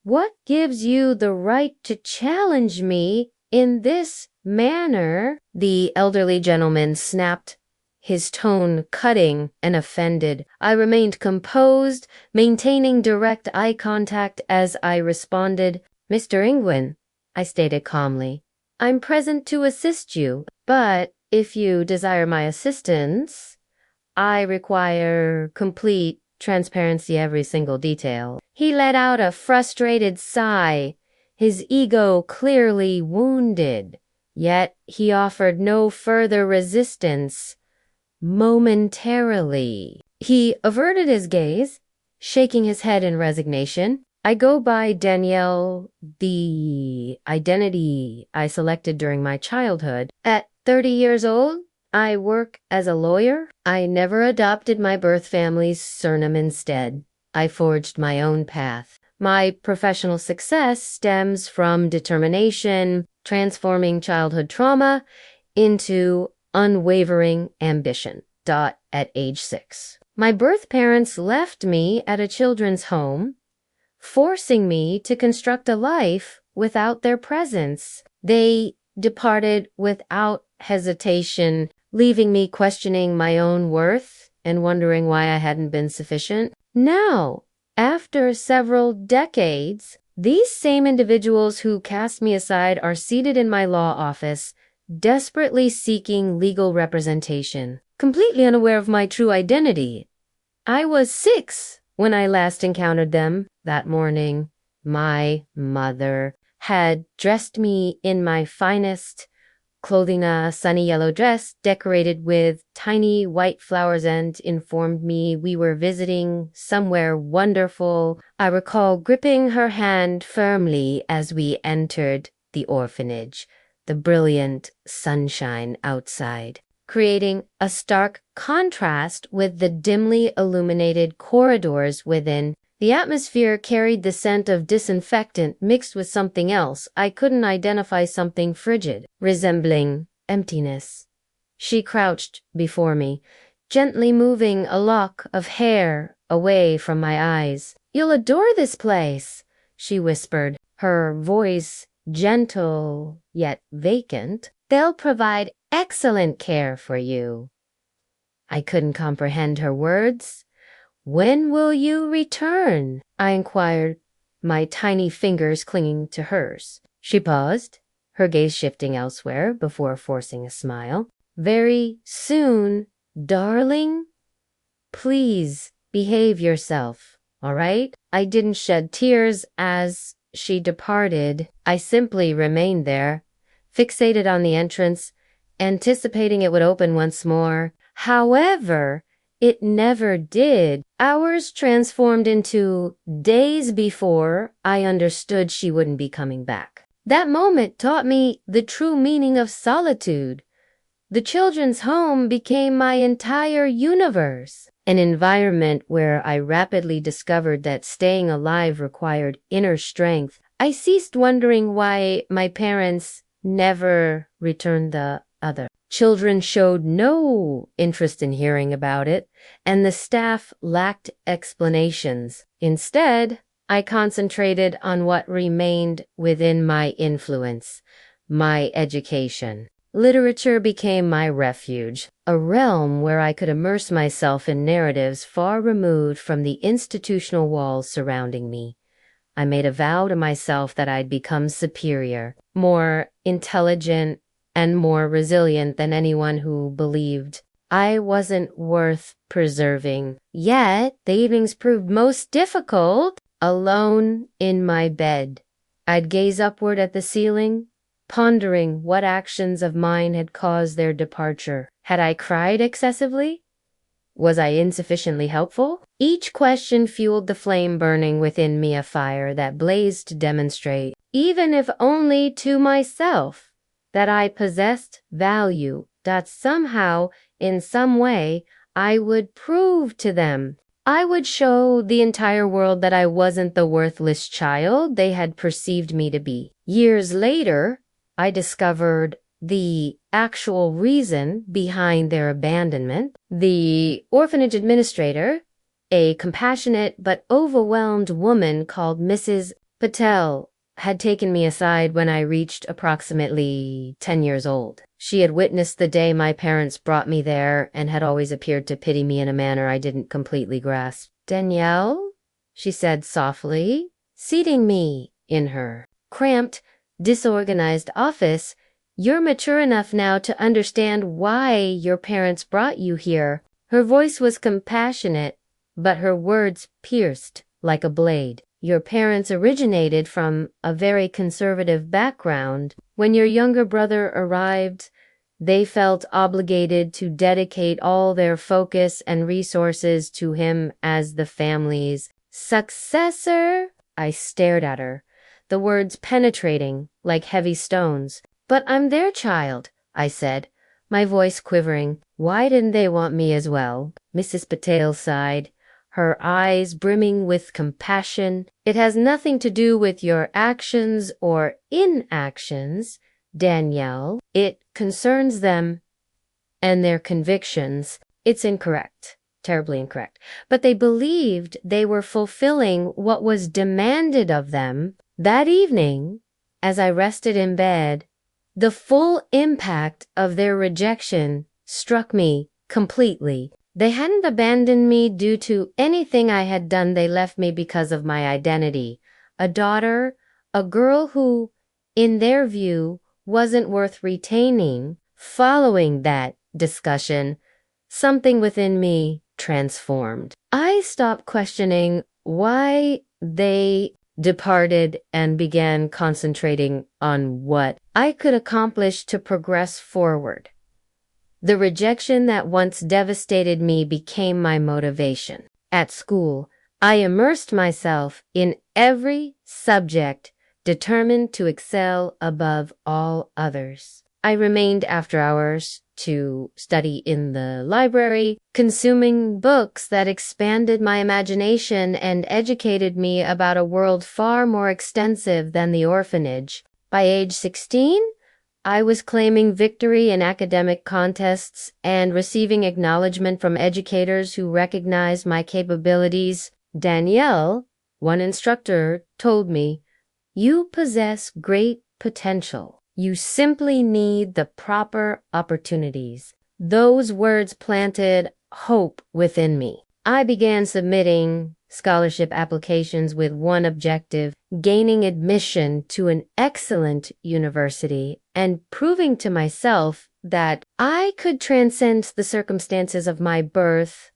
What gives you the right to challenge me in this manner?" the elderly gentleman snapped, his tone cutting and offended. I remained composed, maintaining direct eye contact as I responded. "Mr. Ingwin," I stated calmly, "I'm present to assist you, but if you desire my assistance, I require complete transparency, every single detail." He let out a frustrated sigh, his ego clearly wounded, yet he offered no further resistance. Momentarily, he averted his gaze, shaking his head in resignation. "I go by Danielle, the identity I selected during my childhood. At 30 years old, I work as a lawyer. I never adopted my birth family's surname instead. I forged my own path. My professional success stems from determination, transforming childhood trauma into unwavering ambition. At age 6. My birth parents left me at a children's home, forcing me to construct a life without their presence. They departed without hesitation, leaving me questioning my own worth and wondering why I hadn't been sufficient. Now, after several decades, these same individuals who cast me aside are seated in my law office, desperately seeking legal representation, completely unaware of my true identity. I was 6 when I last encountered them. That morning, my mother had dressed me in my finest clothing, a sunny yellow dress decorated with tiny white flowers, and informed me we were visiting somewhere wonderful. I recall gripping her hand firmly as we entered the orphanage, the brilliant sunshine outside, creating a stark contrast with the dimly illuminated corridors within. The atmosphere carried the scent of disinfectant mixed with something else. I couldn't identify, something frigid, resembling emptiness. She crouched before me, gently moving a lock of hair away from my eyes. "You'll adore this place," she whispered, her voice gentle yet vacant. "They'll provide excellent care for you." I couldn't comprehend her words. "When will you return?" I inquired, my tiny fingers clinging to hers. She paused, her gaze shifting elsewhere before forcing a smile. "Very soon, darling. Please behave yourself, all right?" I didn't shed tears as she departed. I simply remained there, fixated on the entrance, anticipating it would open once more. However, it never did. Hours transformed into days before I understood she wouldn't be coming back. That moment taught me the true meaning of solitude. The children's home became my entire universe, an environment where I rapidly discovered that staying alive required inner strength. I ceased wondering why my parents never returned the other. Children showed no interest in hearing about it, and the staff lacked explanations. Instead, I concentrated on what remained within my influence, my education. Literature became my refuge, a realm where I could immerse myself in narratives far removed from the institutional walls surrounding me. I made a vow to myself that I'd become superior, more intelligent, and more resilient than anyone who believed I wasn't worth preserving. Yet, the evenings proved most difficult. Alone in my bed, I'd gaze upward at the ceiling, pondering what actions of mine had caused their departure. Had I cried excessively? Was I insufficiently helpful? Each question fueled the flame burning within me, a fire that blazed to demonstrate, even if only to myself, that I possessed value, that somehow, in some way, I would prove to them. I would show the entire world that I wasn't the worthless child they had perceived me to be. Years later, I discovered the actual reason behind their abandonment. The orphanage administrator, a compassionate but overwhelmed woman called Mrs. Patel had taken me aside when I reached approximately 10 years old. She had witnessed the day my parents brought me there and had always appeared to pity me in a manner I didn't completely grasp. "Danielle," she said softly, seating me in her cramped, disorganized office, "you're mature enough now to understand why your parents brought you here." Her voice was compassionate, but her words pierced like a blade. "Your parents originated from a very conservative background. When your younger brother arrived, they felt obligated to dedicate all their focus and resources to him as the family's successor." I stared at her, the words penetrating like heavy stones. "But I'm their child," I said, my voice quivering. "Why didn't they want me as well?" Mrs. Patel sighed, her eyes brimming with compassion. "It has nothing to do with your actions or inactions, Danielle. It concerns them and their convictions. It's incorrect, terribly incorrect. But they believed they were fulfilling what was demanded of them." That evening, as I rested in bed, the full impact of their rejection struck me completely. They hadn't abandoned me due to anything I had done. They left me because of my identity. A daughter, a girl who, in their view, wasn't worth retaining. Following that discussion, something within me transformed. I stopped questioning why they departed and began concentrating on what I could accomplish to progress forward. The rejection that once devastated me became my motivation. At school, I immersed myself in every subject, determined to excel above all others. I remained after hours to study in the library, consuming books that expanded my imagination and educated me about a world far more extensive than the orphanage. By age 16, I was claiming victory in academic contests and receiving acknowledgement from educators who recognized my capabilities. "Danielle," one instructor told me, "you possess great potential. You simply need the proper opportunities." Those words planted hope within me. I began submitting scholarship applications with one objective: gaining admission to an excellent university and proving to myself that I could transcend the circumstances of my birth.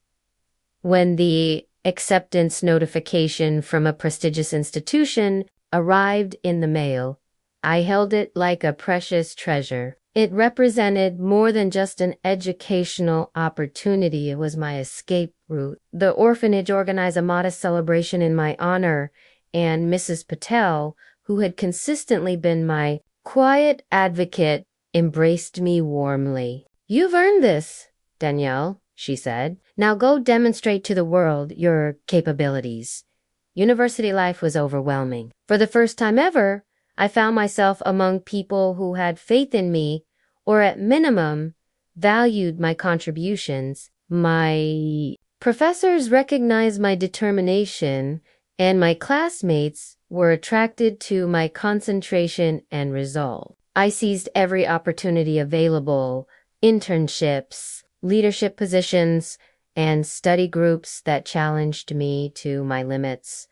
When the acceptance notification from a prestigious institution arrived in the mail, I held it like a precious treasure. It represented more than just an educational opportunity. It was my escape route. The orphanage organized a modest celebration in my honor, and Mrs. Patel, who had consistently been my quiet advocate, embraced me warmly. "You've earned this, Danielle," she said. "Now go demonstrate to the world your capabilities." University life was overwhelming. For the first time ever, I found myself among people who had faith in me, or at minimum, valued my contributions. My professors recognized my determination, and my classmates were attracted to my concentration and resolve. I seized every opportunity available: internships, leadership positions, and study groups that challenged me to my limits.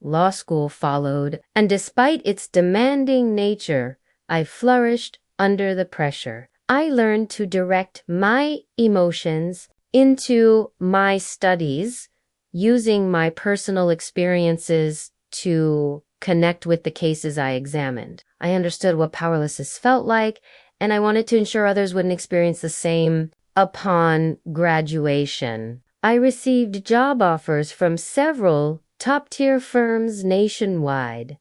Law school followed, and despite its demanding nature, I flourished under the pressure. I learned to direct my emotions into my studies, using my personal experiences to connect with the cases I examined. I understood what powerlessness felt like, and I wanted to ensure others wouldn't experience the same. Upon graduation, I received job offers from several top-tier firms nationwide.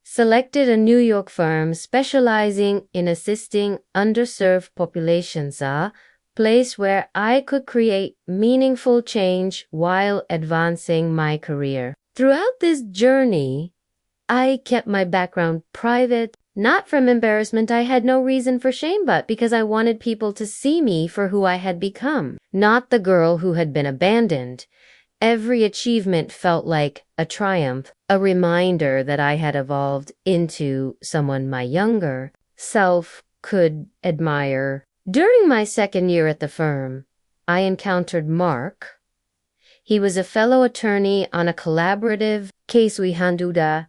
Selected a New York firm specializing in assisting underserved populations, a place where I could create meaningful change while advancing my career. Throughout this journey, I kept my background private, not from embarrassment. I had no reason for shame, but because I wanted people to see me for who I had become, not the girl who had been abandoned. Every achievement felt like a triumph, a reminder that I had evolved into someone my younger self could admire. During my second year at the firm, I encountered Mark. He was a fellow attorney on a collaborative case. We handled a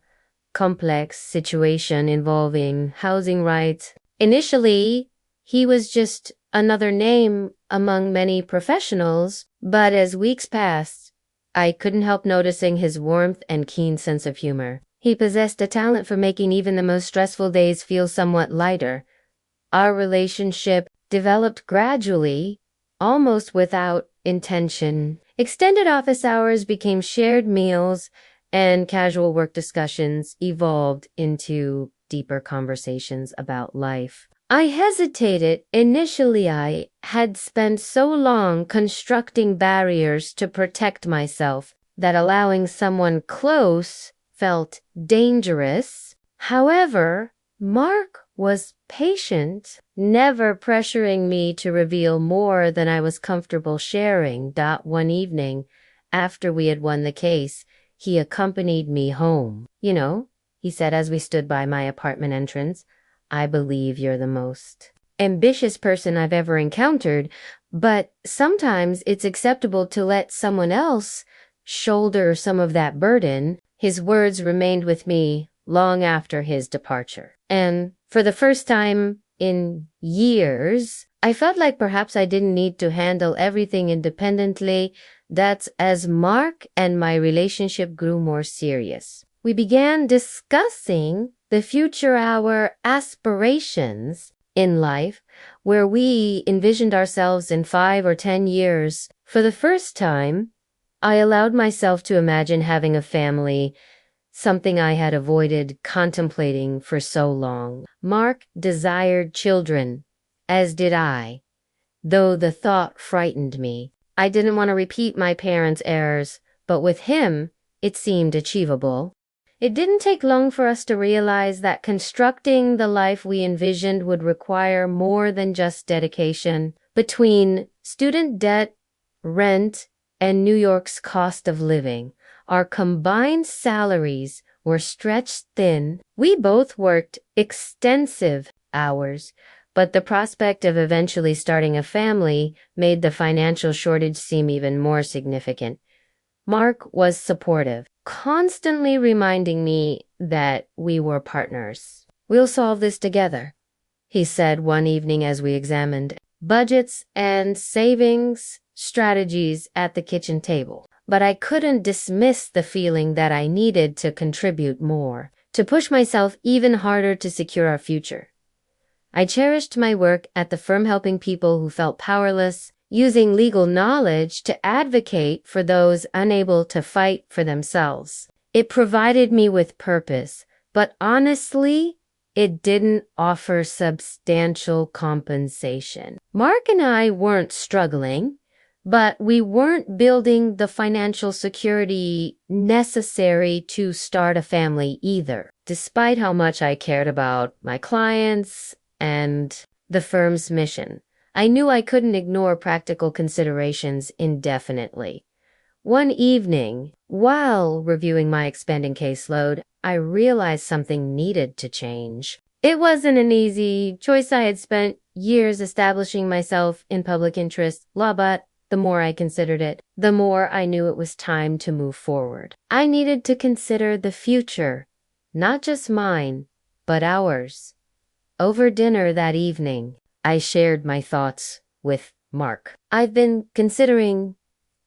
complex situation involving housing rights. Initially, he was just another name among many professionals, but as weeks passed, I couldn't help noticing his warmth and keen sense of humor. He possessed a talent for making even the most stressful days feel somewhat lighter. Our relationship developed gradually, almost without intention. Extended office hours became shared meals, and casual work discussions evolved into deeper conversations about life. I hesitated. Initially, I had spent so long constructing barriers to protect myself that allowing someone close felt dangerous. However, Mark was patient, never pressuring me to reveal more than I was comfortable sharing. One evening, after we had won the case, he accompanied me home. "You know," he said as we stood by my apartment entrance, "I believe you're the most ambitious person I've ever encountered, but sometimes it's acceptable to let someone else shoulder some of that burden." His words remained with me long after his departure. And for the first time in years, I felt like perhaps I didn't need to handle everything independently. That's as Mark and my relationship grew more serious. We began discussing the future, our aspirations in life, where we envisioned ourselves in 5 or 10 years. For the first time, I allowed myself to imagine having a family, something I had avoided contemplating for so long. Mark desired children, as did I, though the thought frightened me. I didn't want to repeat my parents' errors, but with him, it seemed achievable. It didn't take long for us to realize that constructing the life we envisioned would require more than just dedication. Between student debt, rent, and New York's cost of living, our combined salaries were stretched thin. We both worked extensive hours, but the prospect of eventually starting a family made the financial shortage seem even more significant. Mark was supportive, constantly reminding me that we were partners. "We'll solve this together," he said one evening as we examined budgets and savings strategies at the kitchen table. But I couldn't dismiss the feeling that I needed to contribute more, to push myself even harder to secure our future. I cherished my work at the firm, helping people who felt powerless, using legal knowledge to advocate for those unable to fight for themselves. It provided me with purpose, but honestly, it didn't offer substantial compensation. Mark and I weren't struggling, but we weren't building the financial security necessary to start a family either. Despite how much I cared about my clients and the firm's mission, I knew I couldn't ignore practical considerations indefinitely. One evening, while reviewing my expanding caseload, I realized something needed to change. It wasn't an easy choice. I had spent years establishing myself in public interest law, but the more I considered it, the more I knew it was time to move forward. I needed to consider the future, not just mine, but ours. Over dinner that evening, I shared my thoughts with Mark. "I've been considering,"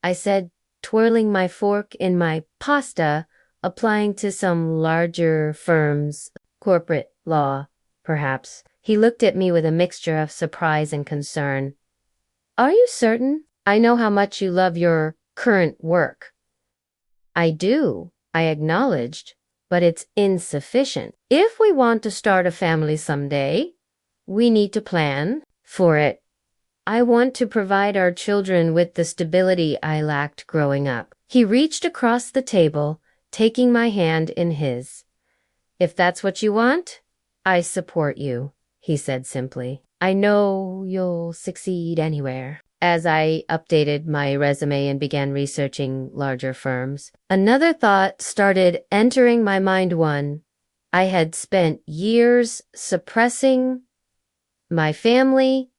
I said, twirling my fork in my pasta, "applying to some larger firms, corporate law, perhaps." He looked at me with a mixture of surprise and concern. "Are you certain? I know how much you love your current work." "I do," I acknowledged, "but it's insufficient. If we want to start a family someday, we need to plan for it. I want to provide our children with the stability I lacked growing up." He reached across the table, taking my hand in his. "If that's what you want, I support you," he said simply. "I know you'll succeed anywhere." as I updated my resume and began researching larger firms. Another thought started entering my mind. One, I had spent years suppressing my family,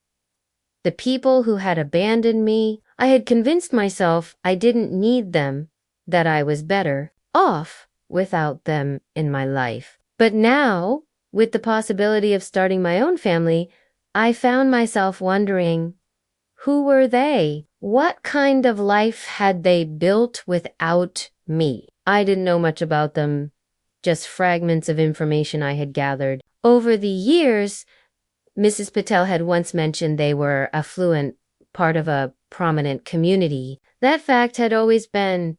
the people who had abandoned me. I had convinced myself I didn't need them, that I was better off without them in my life. But now, with the possibility of starting my own family, I found myself wondering, who were they? What kind of life had they built without me? I didn't know much about them, just fragments of information I had gathered. Over the years, Mrs. Patel had once mentioned they were affluent, part of a prominent community. That fact had always been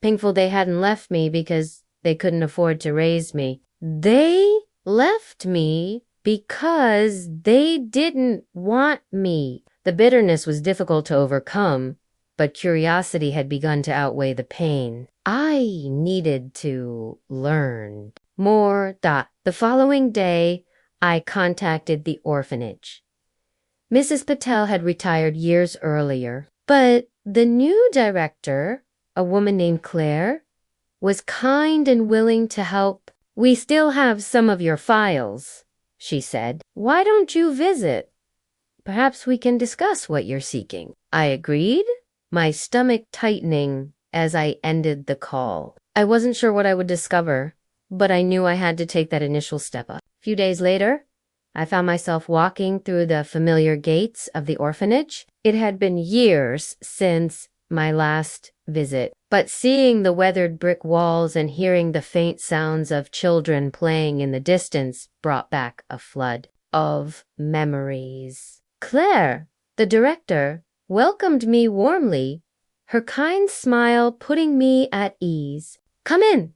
painful. They hadn't left me because they couldn't afford to raise me. They left me because they didn't want me. The bitterness was difficult to overcome, but curiosity had begun to outweigh the pain. I needed to learn more. The following day, I contacted the orphanage. Mrs. Patel had retired years earlier, but the new director, a woman named Claire, was kind and willing to help. "We still have some of your files," she said. "Why don't you visit? Perhaps we can discuss what you're seeking." I agreed, my stomach tightening as I ended the call. I wasn't sure what I would discover, but I knew I had to take that initial step up. A few days later, I found myself walking through the familiar gates of the orphanage. It had been years since my last visit, but seeing the weathered brick walls and hearing the faint sounds of children playing in the distance brought back a flood of memories. Claire, the director, welcomed me warmly, her kind smile putting me at ease. "Come in,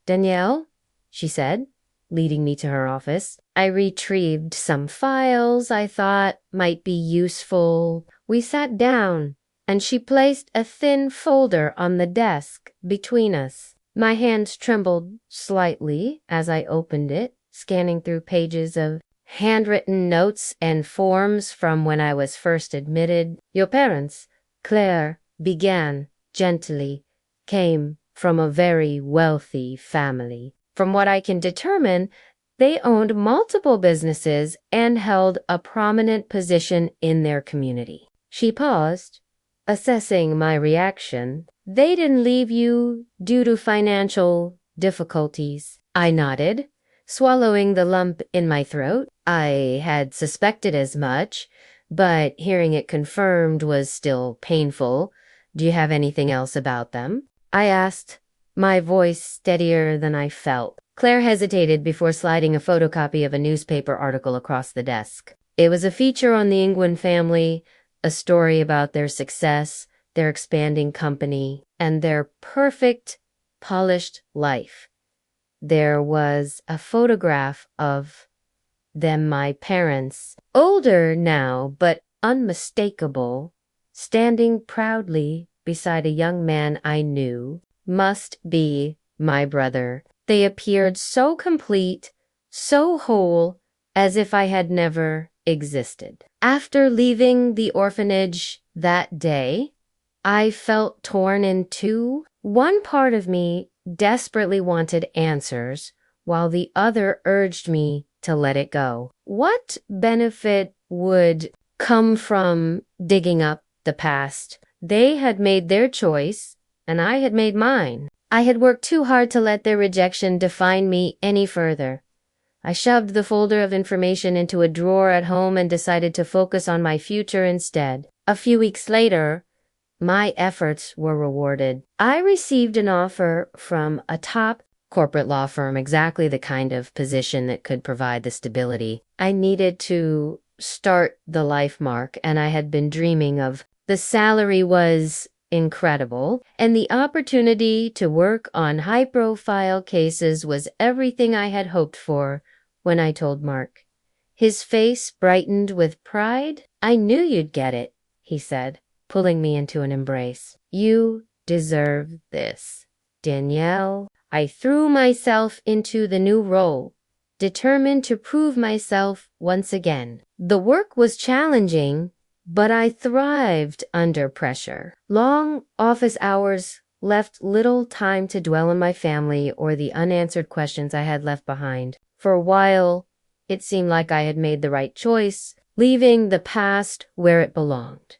Danielle," she said, leading me to her office. I retrieved some files I thought might be useful. We sat down, and she placed a thin folder on the desk between us. My hands trembled slightly as I opened it, scanning through pages of handwritten notes and forms from when I was first admitted. "Your parents," Claire began gently, "came from a very wealthy family. From what I can determine, they owned multiple businesses and held a prominent position in their community." She paused, assessing my reaction. "They didn't leave you due to financial difficulties." I nodded, swallowing the lump in my throat. I had suspected as much, but hearing it confirmed was still painful. "Do you have anything else about them?" I asked, my voice steadier than I felt. Claire hesitated before sliding a photocopy of a newspaper article across the desk. It was a feature on the Ingwin family, a story about their success, their expanding company, and their perfect, polished life. There was a photograph of them, my parents, older now, but unmistakable, standing proudly beside a young man I knew must be my brother. They appeared so complete, so whole, as if I had never existed. After leaving the orphanage that day, I felt torn in two. One part of me desperately wanted answers, while the other urged me to let it go. What benefit would come from digging up the past? They had made their choice, and I had made mine. I had worked too hard to let their rejection define me any further. I shoved the folder of information into a drawer at home and decided to focus on my future instead. A few weeks later, my efforts were rewarded. I received an offer from a top corporate law firm, exactly the kind of position that could provide the stability I needed to start the life mark, and I had been dreaming of. The salary was incredible, and the opportunity to work on high-profile cases was everything I had hoped for when I told Mark. His face brightened with pride. "I knew you'd get it," he said, pulling me into an embrace. "You deserve this, Danielle." I threw myself into the new role, determined to prove myself once again. The work was challenging, but I thrived under pressure. Long office hours left little time to dwell on my family or the unanswered questions I had left behind. For a while, it seemed like I had made the right choice, leaving the past where it belonged.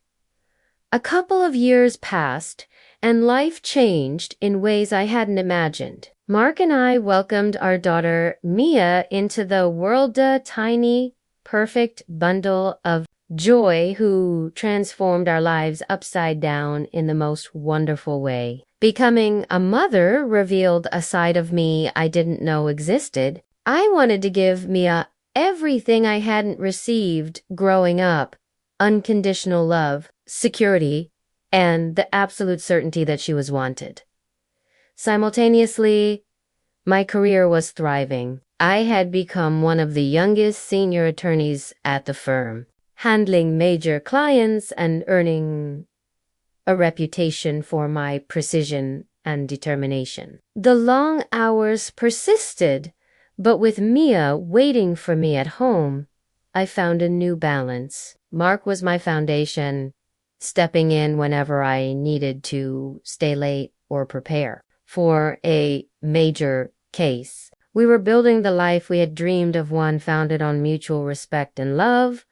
A couple of years passed, and life changed in ways I hadn't imagined. Mark and I welcomed our daughter Mia into the world, a tiny, perfect bundle of joy who transformed our lives upside down in the most wonderful way. Becoming a mother revealed a side of me I didn't know existed. I wanted to give Mia everything I hadn't received growing up: unconditional love, security, and the absolute certainty that she was wanted. Simultaneously, my career was thriving. I had become one of the youngest senior attorneys at the firm, handling major clients and earning a reputation for my precision and determination. The long hours persisted, but with Mia waiting for me at home, I found a new balance. Mark was my foundation, stepping in whenever I needed to stay late or prepare for a major case. We were building the life we had dreamed of, one founded on mutual respect and love.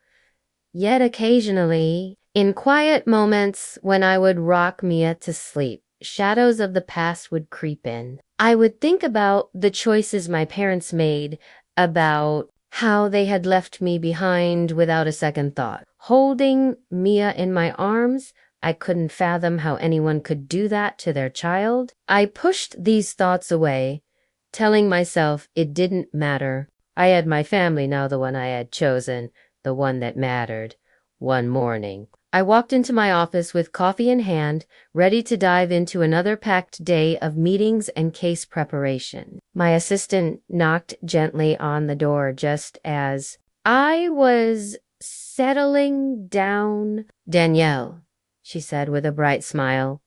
Yet occasionally, in quiet moments when I would rock Mia to sleep, shadows of the past would creep in. I would think about the choices my parents made, about how they had left me behind without a second thought. Holding Mia in my arms, I couldn't fathom how anyone could do that to their child. I pushed these thoughts away, telling myself it didn't matter. I had my family now, the one I had chosen, the one that mattered. One morning, I walked into my office with coffee in hand, ready to dive into another packed day of meetings and case preparation. My assistant knocked gently on the door just as I was settling down. "Danielle," she said with a bright smile,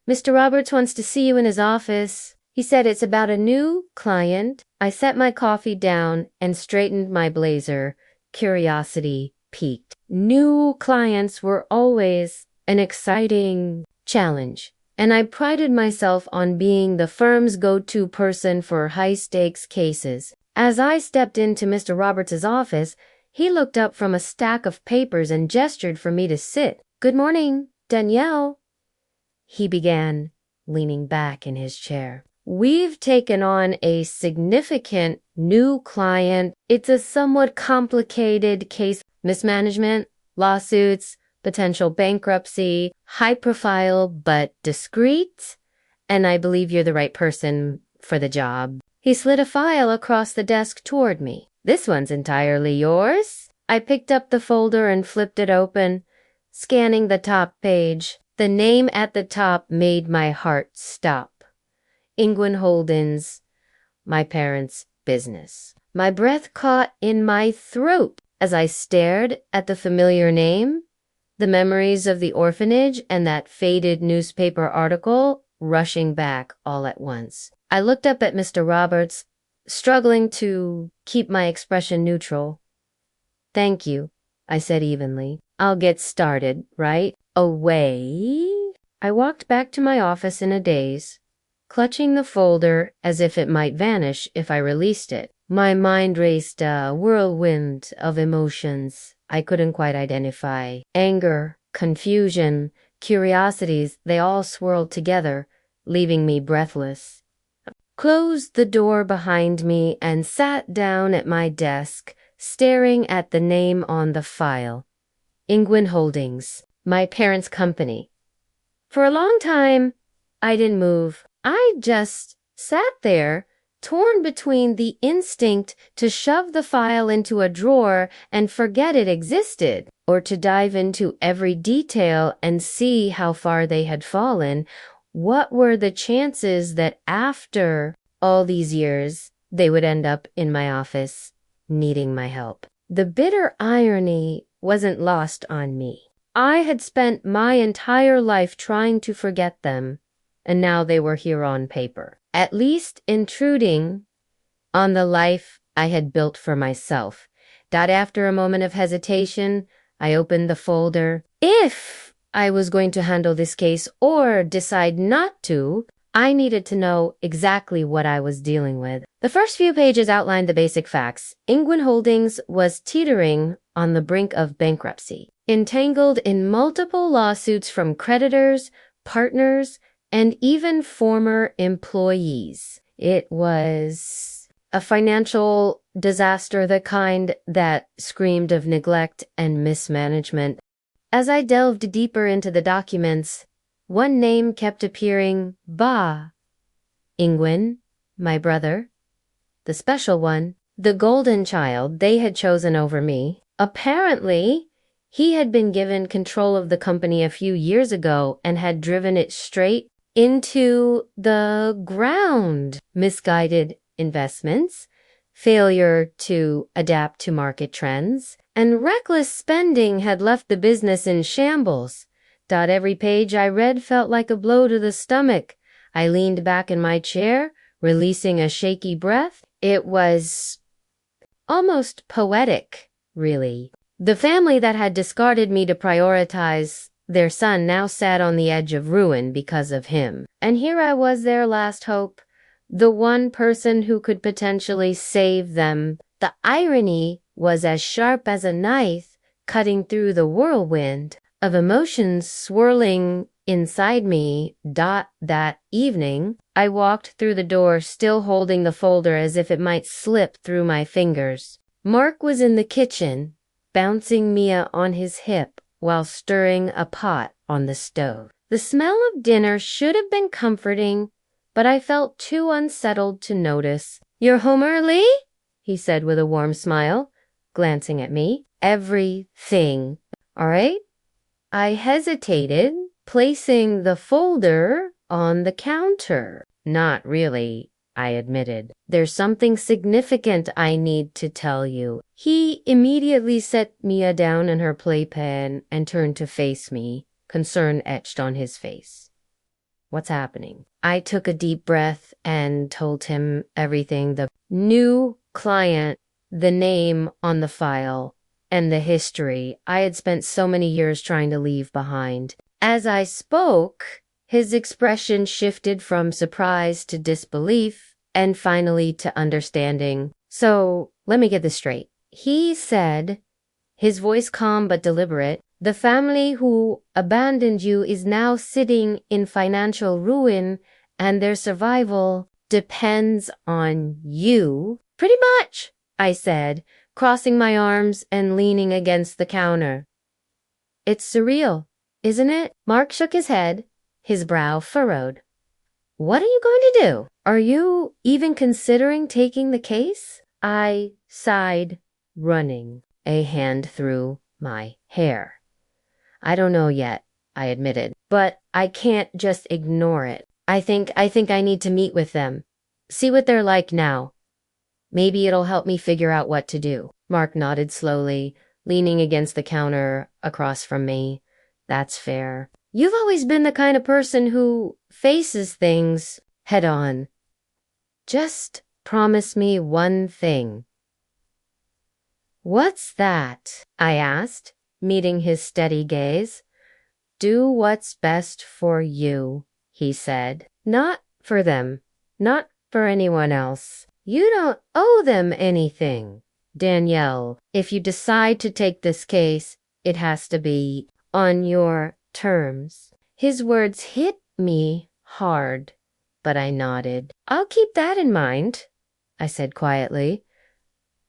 "Mr. Roberts wants to see you in his office. He said it's about a new client." I set my coffee down and straightened my blazer, curiosity piqued. New clients were always an exciting challenge, and I prided myself on being the firm's go-to person for high-stakes cases. As I stepped into Mr. Roberts' office, he looked up from a stack of papers and gestured for me to sit. "Good morning, Danielle," he began, leaning back in his chair. "We've taken on a significant new client. It's a somewhat complicated case. Mismanagement, lawsuits, potential bankruptcy, high profile but discreet, and I believe you're the right person for the job." He slid a file across the desk toward me. "This one's entirely yours." I picked up the folder and flipped it open, scanning the top page. The name at the top made my heart stop. Ingwin Holdings, my parents' business. My breath caught in my throat as I stared at the familiar name. The memories of the orphanage and that faded newspaper article rushing back all at once. I looked up at Mr. Roberts, struggling to keep my expression neutral. "Thank you," I said evenly. "I'll get started right away." I walked back to my office in a daze, clutching the folder as if it might vanish if I released it. My mind raced a whirlwind of emotions I couldn't quite identify. Anger, confusion, curiosities, they all swirled together, leaving me breathless. Closed the door behind me and sat down at my desk, staring at the name on the file. Ingwin Holdings, my parents' company. For a long time, I didn't move. I just sat there, torn between the instinct to shove the file into a drawer and forget it existed, or to dive into every detail and see how far they had fallen. What were the chances that after all these years, they would end up in my office, needing my help? The bitter irony wasn't lost on me. I had spent my entire life trying to forget them, and now they were here on paper, at least intruding on the life I had built for myself. After a moment of hesitation, I opened the folder. If I was going to handle this case or decide not to, I needed to know exactly what I was dealing with. The first few pages outlined the basic facts. Ingwin Holdings was teetering on the brink of bankruptcy, entangled in multiple lawsuits from creditors, partners, and even former employees. It was a financial disaster, the kind that screamed of neglect and mismanagement. As I delved deeper into the documents, one name kept appearing. Ingwin, my brother, the special one, the golden child they had chosen over me. Apparently, he had been given control of the company a few years ago and had driven it straight into the ground. Misguided investments, failure to adapt to market trends, and reckless spending had left the business in shambles. Every page I read felt like a blow to the stomach. I leaned back in my chair, releasing a shaky breath. It was almost poetic, really. The family that had discarded me to prioritize their son now sat on the edge of ruin because of him. And here I was, their last hope, the one person who could potentially save them. The irony was as sharp as a knife cutting through the whirlwind of emotions swirling inside me. That evening, I walked through the door, still holding the folder as if it might slip through my fingers. Mark was in the kitchen, bouncing Mia on his hip while stirring a pot on the stove. The smell of dinner should have been comforting, but I felt too unsettled to notice. "You're home early?" he said with a warm smile, glancing at me. "Everything all right?" I hesitated, placing the folder on the counter. "Not really," I admitted. "There's something significant I need to tell you." He immediately set Mia down in her playpen and turned to face me, concern etched on his face. "What's happening?" I took a deep breath and told him everything: the new client, the name on the file, and the history I had spent so many years trying to leave behind. As I spoke, his expression shifted from surprise to disbelief, and finally to understanding. "So, let me get this straight," he said, his voice calm but deliberate. "The family who abandoned you is now sitting in financial ruin, and their survival depends on you." "Pretty much," I said, crossing my arms and leaning against the counter. "It's surreal, isn't it?" Mark shook his head, his brow furrowed. "What are you going to do? Are you even considering taking the case?" I sighed, running a hand through my hair. "I don't know yet," I admitted, "but I can't just ignore it. I think I need to meet with them, see what they're like now. Maybe it'll help me figure out what to do." Mark nodded slowly, leaning against the counter across from me. "That's fair. You've always been the kind of person who faces things head on. Just promise me one thing." "What's that?" I asked, meeting his steady gaze. "Do what's best for you," he said. "Not for them, not for anyone else. You don't owe them anything. Danielle, if you decide to take this case, it has to be on your terms." His words hit me hard, but I nodded. "I'll keep that in mind," I said quietly.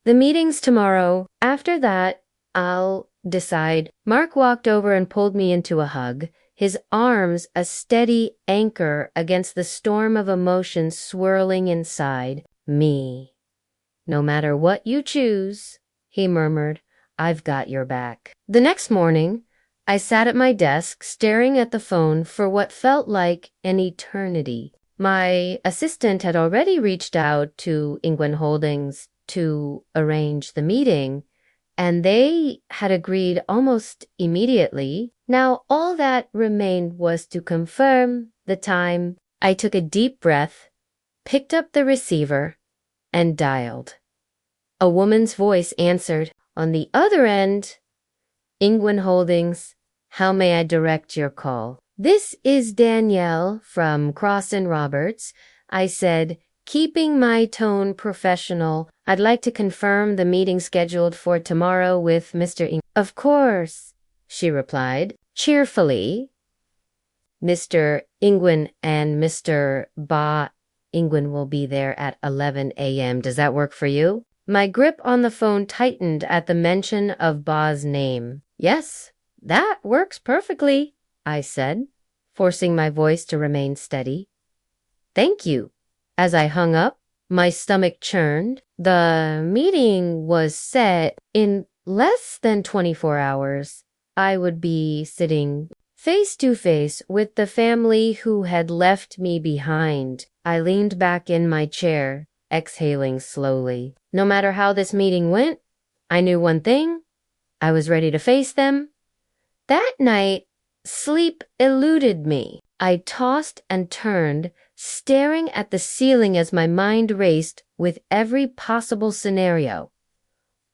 "The meeting's tomorrow. After that, I'll decide." Mark walked over and pulled me into a hug, his arms a steady anchor against the storm of emotion swirling inside me. "No matter what you choose," he murmured, "I've got your back." The next morning, I sat at my desk staring at the phone for what felt like an eternity. My assistant had already reached out to Ingwin Holdings to arrange the meeting, and they had agreed almost immediately. Now all that remained was to confirm the time. I took a deep breath, picked up the receiver, and dialed. A woman's voice answered. On the other end, Ingwin Holdings How may I direct your call? This is Danielle from Cross and Roberts, I said, keeping my tone professional. I'd like to confirm the meeting scheduled for tomorrow with Mr. Of course, she replied, cheerfully. Mr. Ingwen and Mr. Ba Ingwen will be there at 11 a.m. Does that work for you? My grip on the phone tightened at the mention of Ba's name. Yes, that works perfectly, I said, forcing my voice to remain steady. Thank you. As I hung up, my stomach churned. The meeting was set in less than 24 hours. I would be sitting face to face with the family who had left me behind. I leaned back in my chair, exhaling slowly. No matter how this meeting went, I knew one thing. I was ready to face them. That night, sleep eluded me. I tossed and turned, staring at the ceiling as my mind raced with every possible scenario.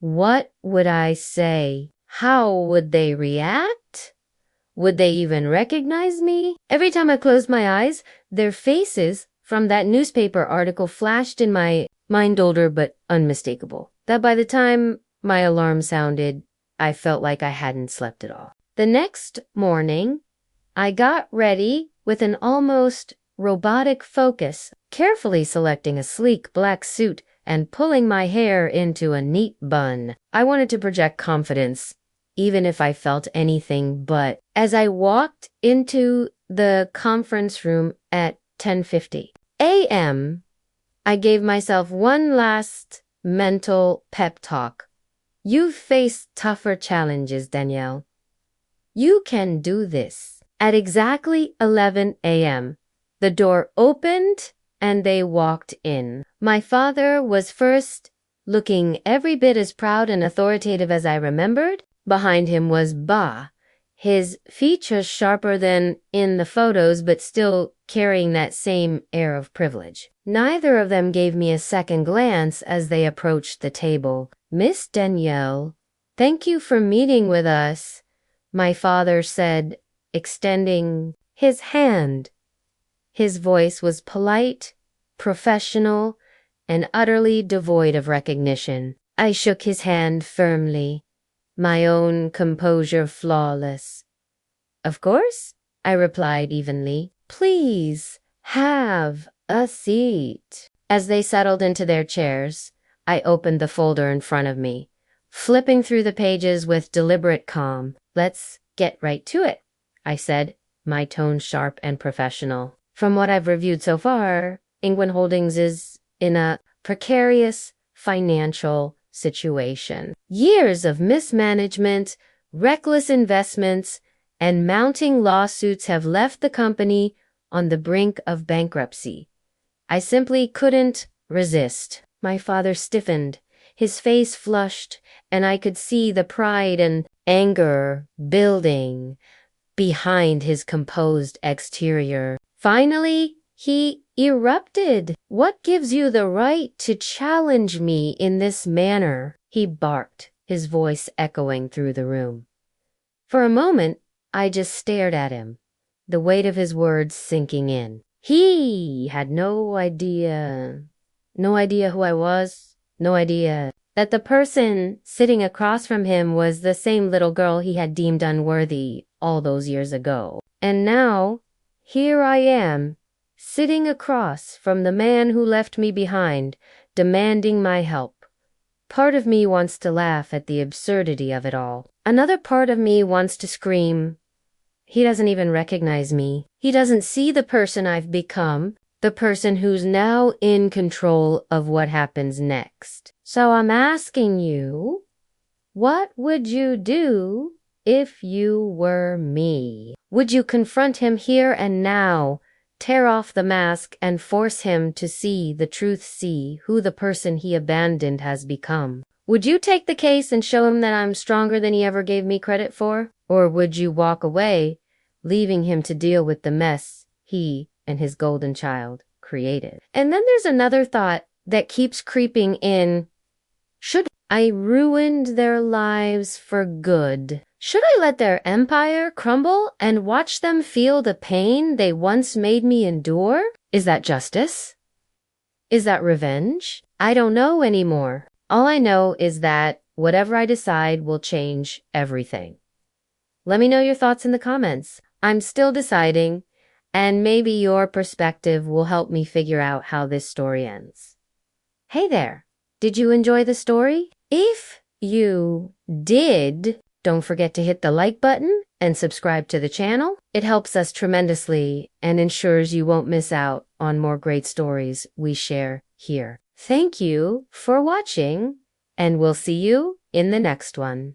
What would I say? How would they react? Would they even recognize me? Every time I closed my eyes, their faces from that newspaper article flashed in my mind, older but unmistakable, that by the time my alarm sounded, I felt like I hadn't slept at all. The next morning, I got ready with an almost robotic focus, carefully selecting a sleek black suit and pulling my hair into a neat bun. I wanted to project confidence, even if I felt anything but. As I walked into the conference room at 10:50 a.m., I gave myself one last mental pep talk. You've faced tougher challenges, Danielle. You can do this. At exactly 11 a.m., the door opened and they walked in. My father was first, looking every bit as proud and authoritative as I remembered. Behind him was Ba, his features sharper than in the photos but still carrying that same air of privilege. Neither of them gave me a second glance as they approached the table. Miss Danielle, thank you for meeting with us, my father said, extending his hand. His voice was polite, professional, and utterly devoid of recognition. I shook his hand firmly, my own composure flawless. Of course, I replied evenly. Please have a seat. As they settled into their chairs, I opened the folder in front of me, flipping through the pages with deliberate calm. Let's get right to it, I said, my tone sharp and professional. From what I've reviewed so far, Ingwen Holdings is in a precarious financial situation. Years of mismanagement, reckless investments, and mounting lawsuits have left the company on the brink of bankruptcy. I simply couldn't resist. My father stiffened, his face flushed, and I could see the pride and anger building behind his composed exterior. Finally, he erupted. What gives you the right to challenge me in this manner? He barked, his voice echoing through the room. For a moment, I just stared at him, the weight of his words sinking in. He had no idea who I was, no idea that the person sitting across from him was the same little girl he had deemed unworthy all those years ago. And now, here I am, sitting across from the man who left me behind, demanding my help. Part of me wants to laugh at the absurdity of it all. Another part of me wants to scream, he doesn't even recognize me. He doesn't see the person I've become, the person who's now in control of what happens next. So I'm asking you, what would you do if you were me? Would you confront him here and now, tear off the mask and force him to see the truth, see who the person he abandoned has become? Would you take the case and show him that I'm stronger than he ever gave me credit for? Or would you walk away, leaving him to deal with the mess he and his golden child created? And then there's another thought that keeps creeping in. Should I ruined their lives for good? Should I let their empire crumble and watch them feel the pain they once made me endure? Is that justice? Is that revenge? I don't know anymore. All I know is that whatever I decide will change everything. Let me know your thoughts in the comments. I'm still deciding, and maybe your perspective will help me figure out how this story ends. Hey there, did you enjoy the story? If you did, don't forget to hit the like button and subscribe to the channel. It helps us tremendously and ensures you won't miss out on more great stories we share here. Thank you for watching, and we'll see you in the next one.